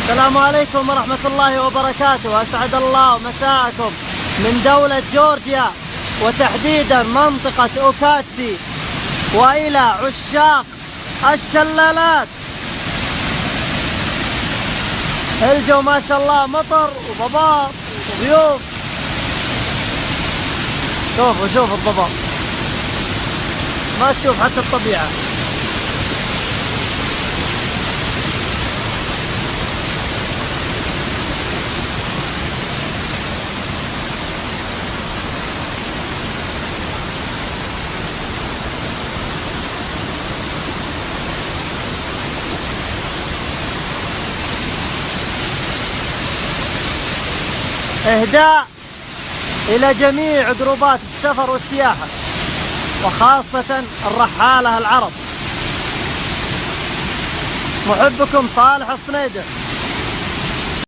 السلام عليكم ورحمة الله وبركاته. أسعد الله مساءكم من دولة جورجيا وتحديدا منطقة أوكاتسي وإلى عشاق الشلالات. الجو ما شاء الله مطر وضباب وغيوم. شوفوا الضباب، ما تشوف حتى الطبيعة. إهداء إلى جميع جروبات السفر والسياحة وخاصة الرحالة العرب. محبكم صالح الصنيدر.